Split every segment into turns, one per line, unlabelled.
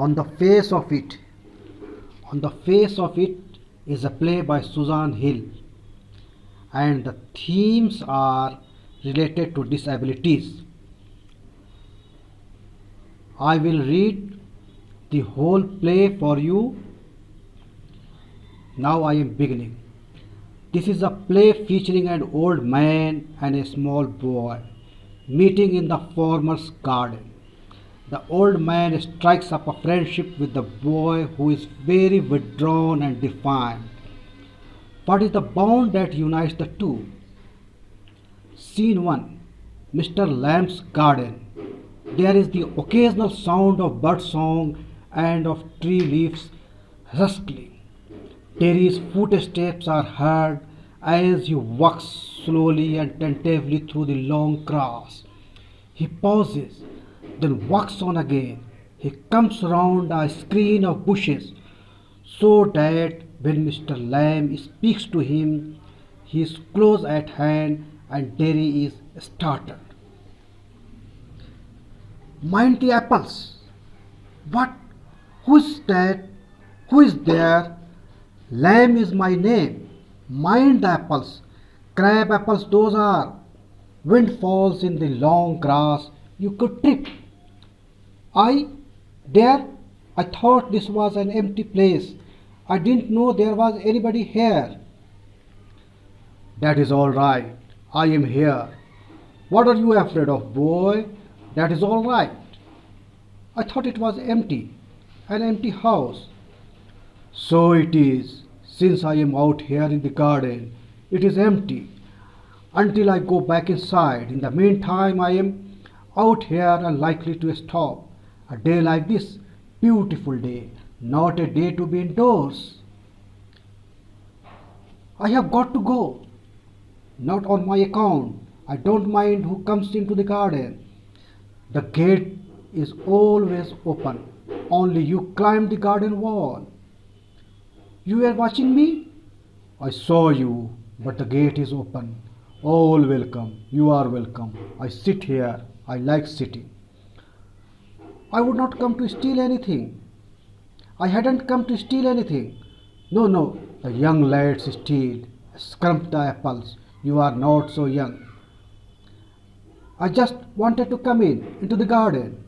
On the face of it, on the face of it is a play by Susan Hill, and the themes are related to disabilities. I will read the whole play for you. Now I am beginning. This is a play featuring an old man and a small boy meeting in the farmer's garden. The old man strikes up a friendship with the boy who is very withdrawn and defiant. What is the bond that unites the two? Scene 1. Mr. Lamb's garden. There is the occasional sound of bird song and of tree leaves rustling. Terry's footsteps are heard as he walks slowly and tentatively through the long grass. He pauses, then walks on again. He comes round a screen of bushes so that when Mr. Lamb speaks to him, he is close at hand and Terry is startled. Mind the apples! What? Who is that? Who is there? Lamb is my name. Mind the apples. Crab apples those are. Wind falls in the long grass. You could trip. I? There? I thought this was an empty place. I didn't know there was anybody here. That is all right. I am here. What are you afraid of, boy? That is all right. I thought it was empty. An empty house. So it is. Since I am out here in the garden, it is empty. Until I go back inside. In the meantime, I am out here and likely to stop. A day like this, beautiful day, not a day to be indoors. I have got to go. Not on my account. I don't mind who comes into the garden. The gate is always open. Only you climb the garden wall. You were watching me? I saw you, but the gate is open. All welcome. You are welcome. I sit here. I like sitting. I would not come to steal anything. I hadn't come to steal anything. No, no, the young lads steal. Scrump the apples. You are not so young. I just wanted to come into the garden.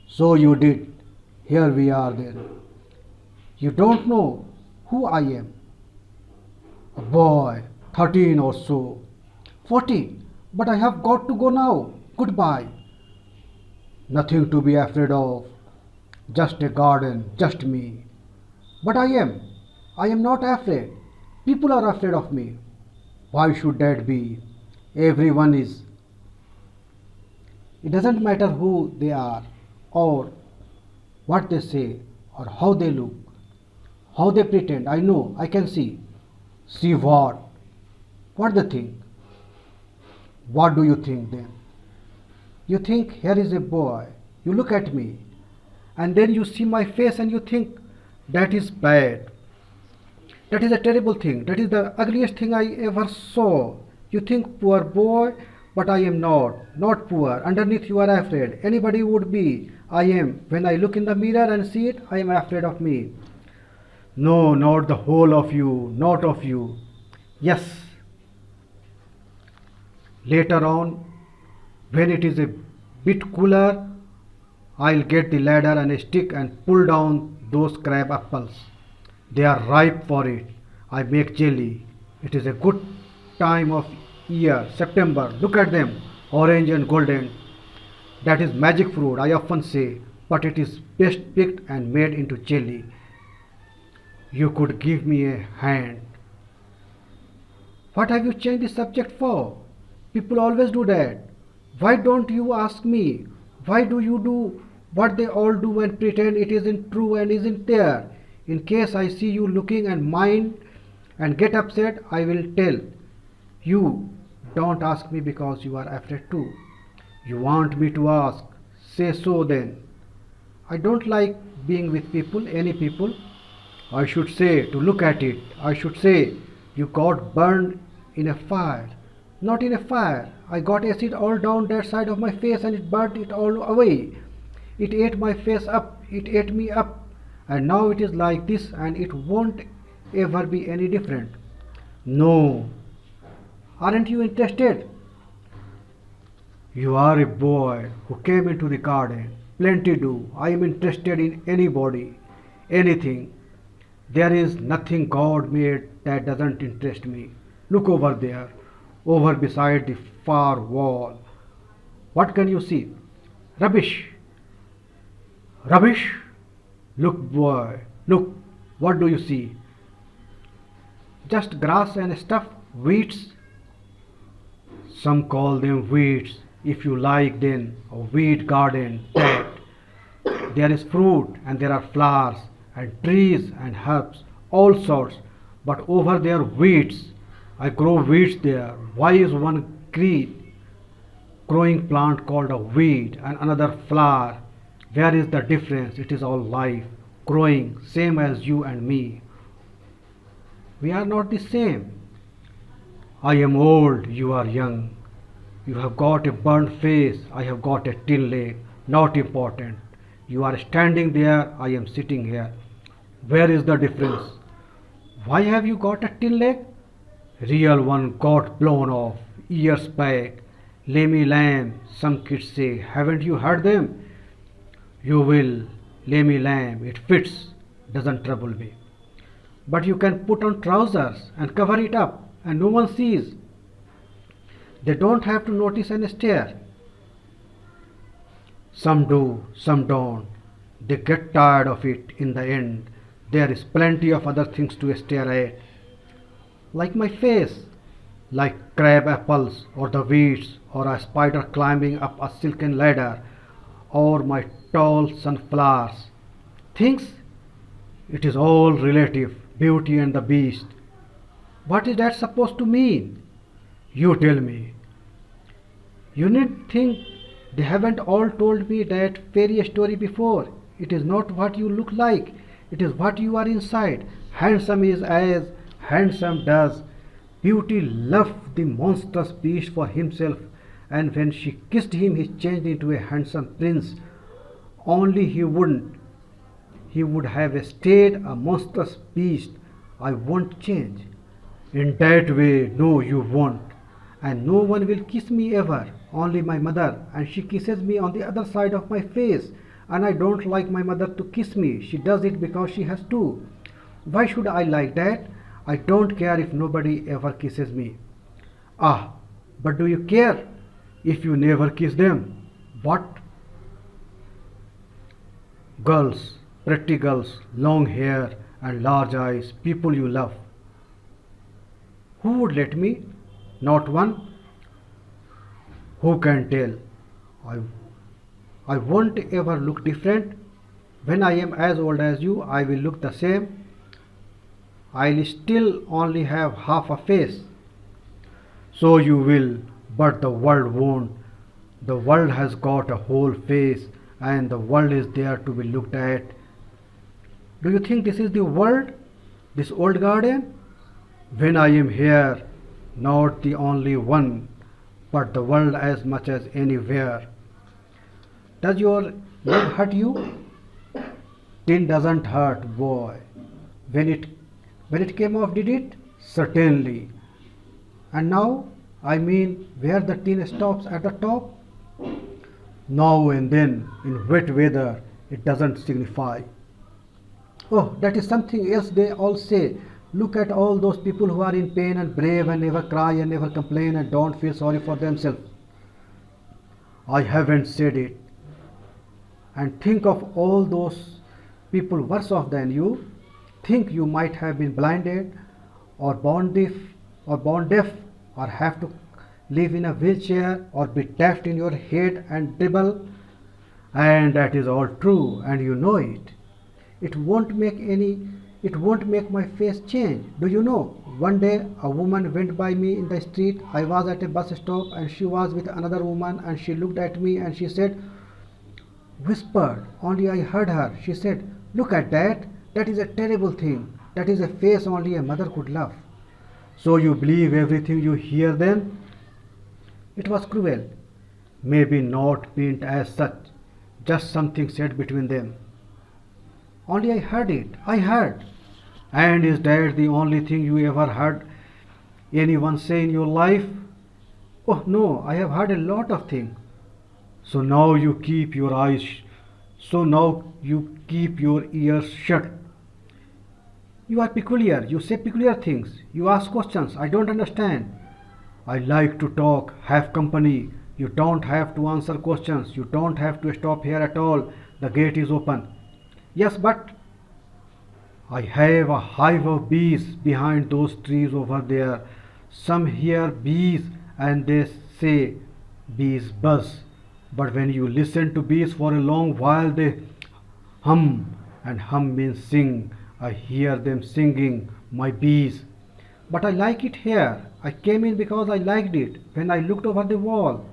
So you did. Here we are then. You don't know who I am. A boy, 13 or so. 14. But I have got to go now. Goodbye. Nothing to be afraid of. Just a garden, just me. But I am. I am not afraid. People are afraid of me. Why should that be? Everyone is. It doesn't matter who they are, or what they say, or how they look, how they pretend. I know, I can see. See what? What they think? What do you think then? You think here is a boy. You look at me, and then you see my face and you think that is bad. That is a terrible thing. That is the ugliest thing I ever saw. You think, poor boy, but I am not poor. Underneath you are afraid. Anybody would be. I am. When I look in the mirror and see it, I am afraid of me. No, not the whole of you, not of you. Yes. Later on, when it is a bit cooler, I'll get the ladder and a stick and pull down those crab apples. They are ripe for it. I make jelly. It is a good time of year, September. Look at them, orange and golden. That is magic fruit, I often say, but it is best picked and made into jelly. You could give me a hand. What have you changed the subject for? People always do that. Why don't you ask me? Why do you do what they all do and pretend it isn't true and isn't there? In case I see you looking and mind and get upset, I will tell you. Don't ask me because you are afraid too. You want me to ask. Say so then. I don't like being with people, any people. I should say, to look at it, I should say, you got burned in a fire. Not in a fire. I got acid all down that side of my face and it burnt it all away. It ate my face up, it ate me up, and now it is like this, and it won't ever be any different. No, aren't you interested? You are a boy who came into the garden. Plenty do. I am interested in anybody, anything. There is nothing God made that doesn't interest me. Look over there, over beside the far wall. What can you see? Rubbish. Rubbish? Look, boy, look. What do you see? Just grass and stuff, weeds. Some call them weeds. If you like, then a weed garden. That there is fruit and there are flowers and trees and herbs, all sorts. But over there, weeds. I grow weeds there. Why is one growing plant called a weed and another flower? Where is the difference? It is all life, growing, same as you and me. We are not the same. I am old, you are young. You have got a burnt face, I have got a tin leg. Not important. You are standing there, I am sitting here. Where is the difference? Why have you got a tin leg? Real one got blown off years back. Lemmy lamb, some kids say. Haven't you heard them? You will. Lemmy lamb, it fits, doesn't trouble me. But you can put on trousers and cover it up, and no one sees. They don't have to notice and stare. Some do, some don't. They get tired of it in the end. There is plenty of other things to stare at, like my face, like crab apples, or the weeds, or a spider climbing up a silken ladder, or my tall sunflowers. Things? It is all relative, Beauty and the Beast. What is that supposed to mean? You tell me. You need think they haven't all told me that fairy story before. It is not what you look like, it is what you are inside. Handsome is as handsome does. Beauty loved the monstrous beast for himself, and when she kissed him, he changed into a handsome prince. Only he wouldn't. He would have stayed a monstrous beast. I won't change. In that way, no, you won't. And no one will kiss me ever, only my mother, and she kisses me on the other side of my face. And I don't like my mother to kiss me. She does it because she has to. Why should I like that? I don't care if nobody ever kisses me. Ah, but do you care if you never kiss them? What? Girls, pretty girls, long hair and large eyes, people you love. Who would let me? Not one. Who can tell? I, I won't ever look different. When I am as old as you, I will look the same. I'll still only have half a face. So you will, but the world won't. The world has got a whole face, and the world is there to be looked at. Do you think this is the world? This old garden? When I am here, not the only one, but the world as much as anywhere. Does your leg hurt you? Tin doesn't hurt, boy. When it when it came off, did it? Certainly. And now, I mean, where the tin stops at the top? Now and then, in wet weather, it doesn't signify. Oh, that is something else they all say. Look at all those people who are in pain and brave and never cry and never complain and don't feel sorry for themselves. I haven't said it. And think of all those people worse off than you. Think you might have been blinded or born deaf or have to live in a wheelchair or be daft in your head and dribble. And that is all true, and you know it. It won't make my face change. Do you know? One day a woman went by me in the street. I was at a bus stop and she was with another woman, and she looked at me and she said, whispered, only I heard her. She said, look at that. That is a terrible thing. That is a face only a mother could love. So you believe everything you hear then? It was cruel. Maybe not meant as such. just something said between them. Only I heard it. I heard. And is that the only thing you ever heard anyone say in your life? Oh no, I have heard a lot of things. So now you keep your eyes so now you keep your ears shut. You are peculiar. You say peculiar things. You ask questions. I don't understand. I like to talk, have company. You don't have to answer questions. You don't have to stop here at all. The gate is open. Yes, but I have a hive of bees behind those trees over there. Some hear bees and they say bees buzz. But when you listen to bees for a long while, they hum, and hum means sing. I hear them singing, my bees. But I like it here. I came in because I liked it when I looked over the wall.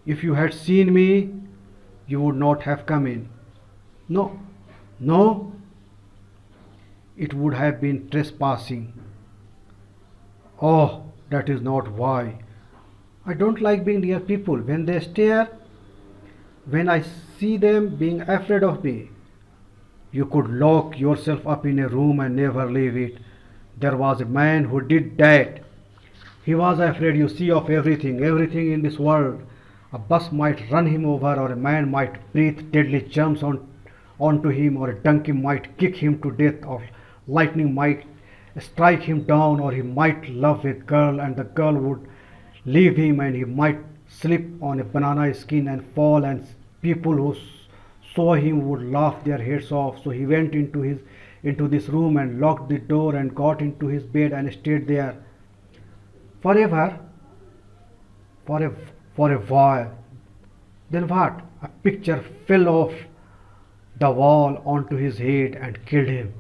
If you had seen me, you would not have come in. No, no, it would have been trespassing. Oh, that is not why. I don't like being near people when they stare, when I see them being afraid of me. You could lock yourself up in a room and never leave it. There was a man who did that. He was afraid, you see, of everything, everything in this world. A bus might run him over, or a man might breathe deadly germs onto him, or a donkey might kick him to death, or lightning might strike him down, or he might love a girl and the girl would leave him, and he might slip on a banana skin and fall, and people who saw him would laugh their heads off. So he went into this room and locked the door and got into his bed and stayed there forever, for a while. Then what? A picture fell off the wall onto his head and killed him.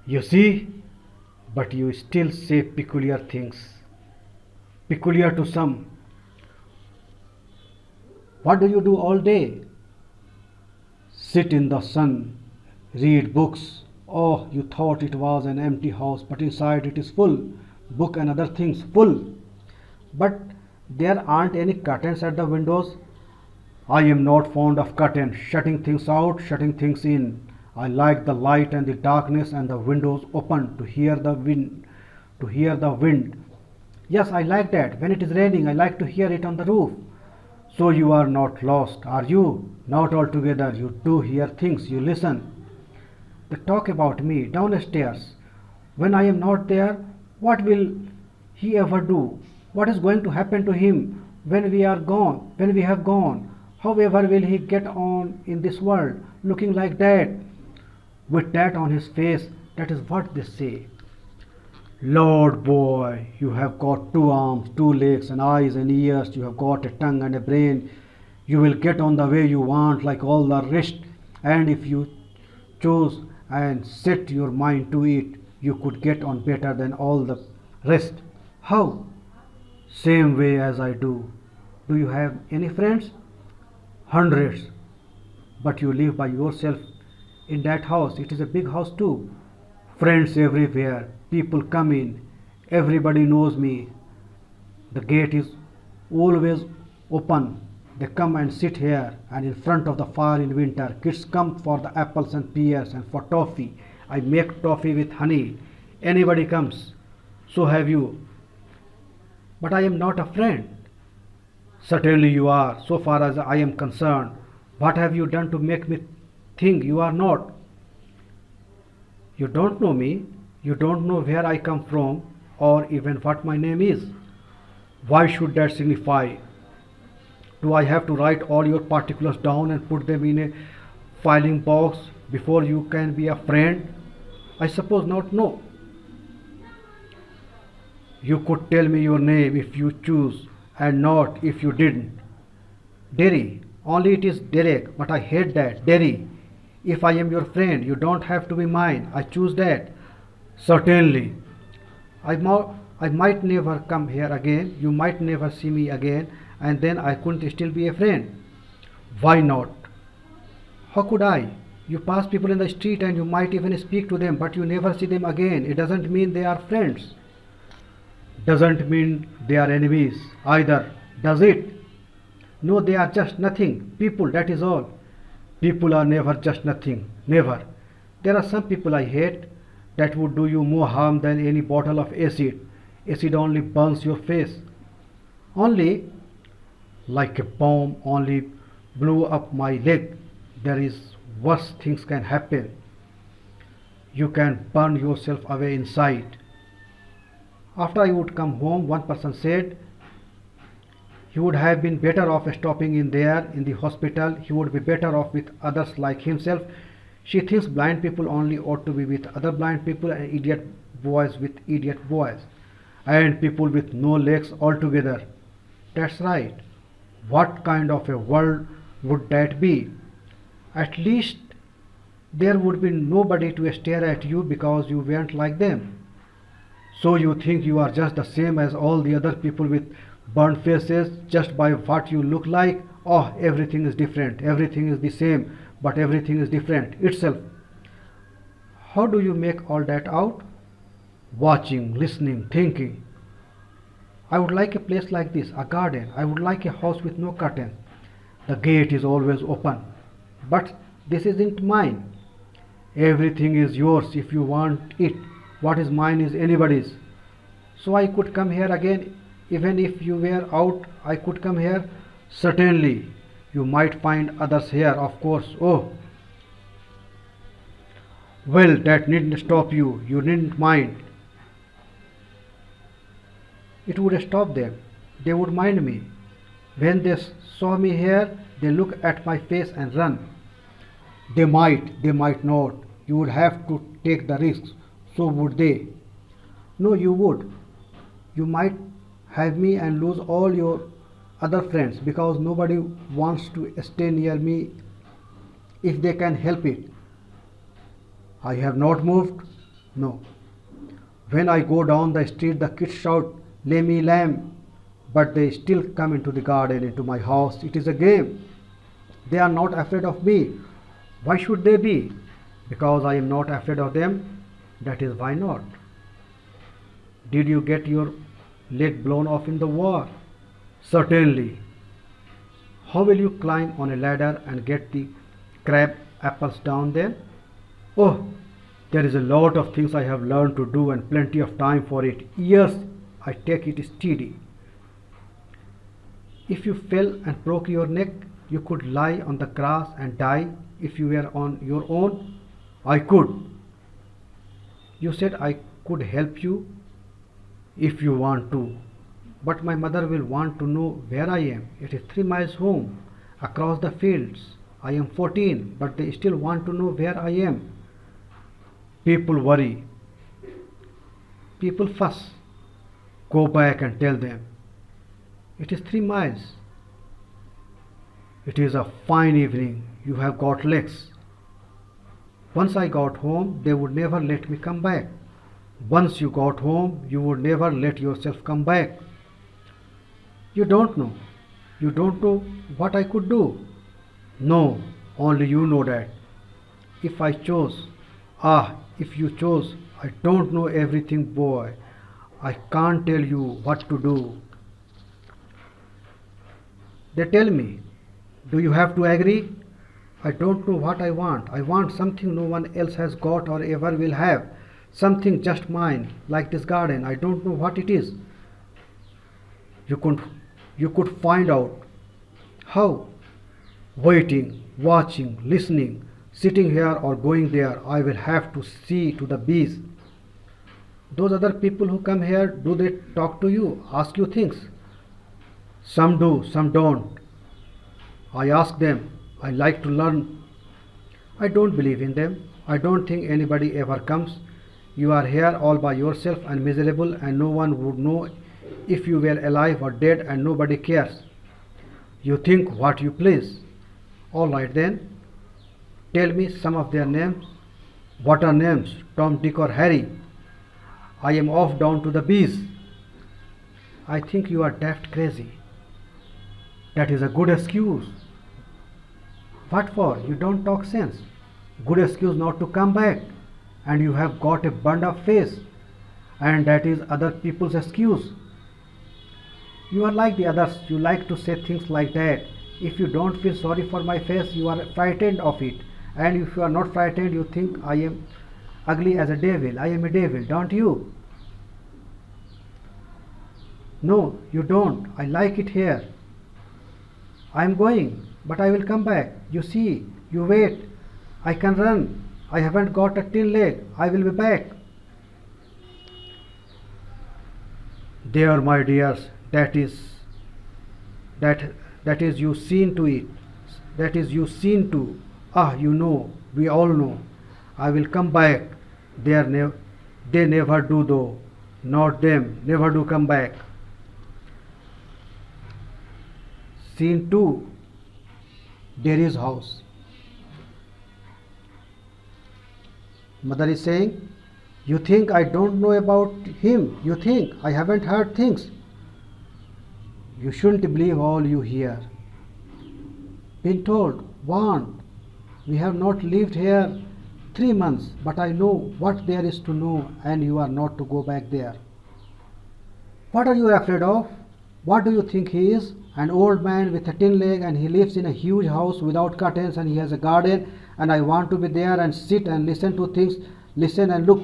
You see, but you still say peculiar things. Peculiar to some. What do you do all day? Sit in the sun, read books. Oh, you thought it was an empty house, but inside it is full. Book and other things full. But there aren't any curtains at the windows. I am not fond of curtains, shutting things out, shutting things in. I like the light and the darkness and the windows open to hear the wind. Yes, I like that. When it is raining, I like to hear it on the roof. So you are not lost, are you? Not altogether. You do hear things, you listen. They talk about me downstairs. When I am not there, what will he ever do? What is going to happen to him when we are gone, when we have gone? However will he get on in this world, looking like that, with that on his face? That is what they say. Lord boy, you have got 2 arms, 2 legs, and eyes and ears. You have got a tongue and a brain. You will get on the way you want like all the rest. And if you chose and set your mind to it, you could get on better than all the rest. How? Same way as I do. Do you have any friends? Hundreds. But you live by yourself in that house. It is a big house too. Friends everywhere. People come in. Everybody knows me. The gate is always open. They come and sit here and in front of the fire in winter. Kids come for the apples and pears and for toffee. I make toffee with honey. Anybody comes. So have you. But I am not a friend. Certainly you are, so far as I am concerned. What have you done to make me think you are not? You don't know me. You don't know where I come from or even what my name is. Why should that signify? Do I have to write all your particulars down and put them in a filing box before you can be a friend? I suppose not, no. You could tell me your name if you choose and not if you didn't. Derry. Only it is Derek, but I hate that. Derry. If I am your friend, you don't have to be mine. I choose that. Certainly. I might never come here again. You might never see me again. And then I couldn't still be a friend. Why not? How could I? You pass people in the street and you might even speak to them, but you never see them again. It doesn't mean they are friends. Doesn't mean they are enemies either, does it? No, they are just nothing. People, that is all. People are never just nothing. Never. There are some people I hate that would do you more harm than any bottle of acid. Acid only burns your face. Only like a bomb only blew up my leg. There is worse things can happen. You can burn yourself away inside. After I would come home, one person said he would have been better off stopping in there in the hospital. He would be better off with others like himself. She thinks blind people only ought to be with other blind people and idiot boys with idiot boys and people with no legs altogether. That's right. What kind of a world would that be? At least there would be nobody to stare at you because you weren't like them. So you think you are just the same as all the other people with burnt faces just by what you look like? Oh, everything is different. Everything is the same, but everything is different itself. How do you make all that out? Watching, listening, thinking. I would like a place like this, a garden. I would like a house with no curtain. The gate is always open. But this isn't mine. Everything is yours if you want it. What is mine is anybody's. So I could come here again, even if you were out, I could come here. Certainly, you might find others here, of course. Oh, well, that needn't stop you. You needn't mind. It would stop them. They would mind me. When they saw me here, they look at my face and run. They might not. You would have to take the risks. So would they. No, you would. You might have me and lose all your other friends because nobody wants to stay near me if they can help it. I have not moved. No. When I go down the street, the kids shout, Lemmy Lamb, but they still come into the garden, into my house. It is a game. They are not afraid of me. Why should they be? Because I am not afraid of them. That is why not. Did you get your leg blown off in the war? Certainly. How will you climb on a ladder and get the crab apples down then? Oh, there is a lot of things I have learned to do and plenty of time for it. Years I take it steady. If you fell and broke your neck, you could lie on the grass and die. If you were on your own, I could. You said I could help you if you want to. But my mother will want to know where I am. It is 3 miles home, across the fields. I am 14, but they still want to know where I am. People worry. People fuss. Go back and tell them. It is 3 miles. It is a fine evening. You have got legs. Once I got home, they would never let me come back. Once you got home, you would never let yourself come back. You don't know. You don't know what I could do. No, only you know that. If I chose, if you chose, I don't know everything, boy. I can't tell you what to do. They tell me, do you have to agree? I don't know what I want. I want something no one else has got or ever will have. Something just mine, like this garden. I don't know what it is. You could, you could find out. How? Waiting, watching, listening, sitting here or going there. I will have to see to the bees. Those other people who come here, do they talk to you, ask you things? Some do, some don't. I ask them. I like to learn. I don't believe in them. I don't think anybody ever comes. You are here all by yourself and miserable, and no one would know if you were alive or dead, and nobody cares. You think what you please. All right then. Tell me some of their names. What are names? Tom, Dick, or Harry? I am off down to the bees. I think you are daft crazy. That is a good excuse. What for? You don't talk sense. Good excuse not to come back. And you have got a burned up face. And that is other people's excuse. You are like the others, you like to say things like that. If you don't feel sorry for my face, you are frightened of it. And if you are not frightened, you think I am ugly as a devil. I am a devil, don't you? No, you don't. I like it here. I am going, but I will come back. You see, you wait. I can run. I haven't got a tin leg. I will be back. There, my dears, that that is you seen to it. That is you seen to. Ah, you know, we all know. I will come back. They never do though. Not them. Never do come back. Scene 2. Dairy's house. Mother is saying, you think I don't know about him? You think I haven't heard things? You shouldn't believe all you hear. Been told, warned. We have not lived here 3 months, but I know what there is to know, and you are not to go back there. What are you afraid of? What do you think he is? An old man with a tin leg, and he lives in a huge house without curtains, and he has a garden, and I want to be there and sit and listen to things, listen and look.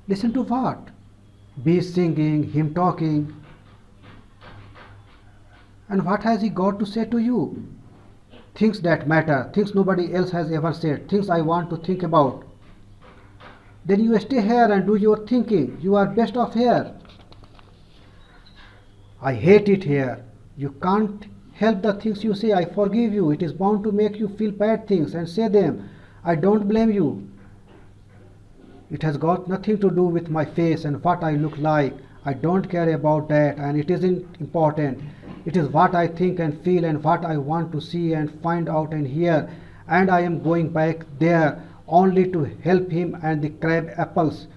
Listen to what? Bees singing, him talking. And what has he got to say to you? Things that matter, things nobody else has ever said, things I want to think about. Then you stay here and do your thinking. You are best off here. I hate it here. You can't help the things you say. I forgive you. It is bound to make you feel bad things and say them. I don't blame you. It has got nothing to do with my face and what I look like. I don't care about that, and it isn't important. It is what I think and feel and what I want to see and find out and hear. And I am going back there only to help him and the crab apples,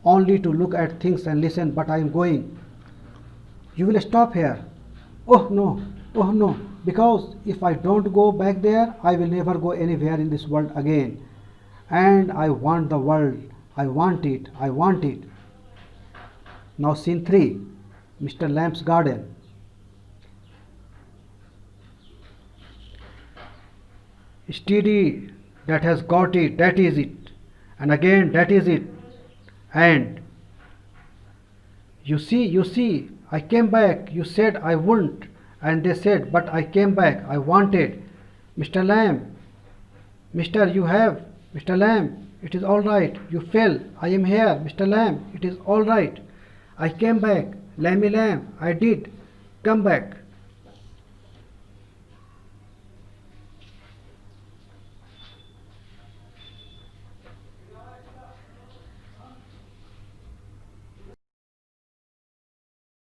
only to look at things and listen, but I am going. You will stop here. Oh no, because if I don't go back there, I will never go anywhere in this world again. And I want the world. I want it. I want it. Now scene 3. Mr. Lamb's garden. Steady, that has got it, that is it. And again, that is it. And you see, I came back. You said I wouldn't. And they said, but I came back. I wanted. Mr. Lamb, Mr. Lamb, it is all right. You fell. I am here. Mr. Lamb, it is all right. I came back. Lammy Lamb, I did come back.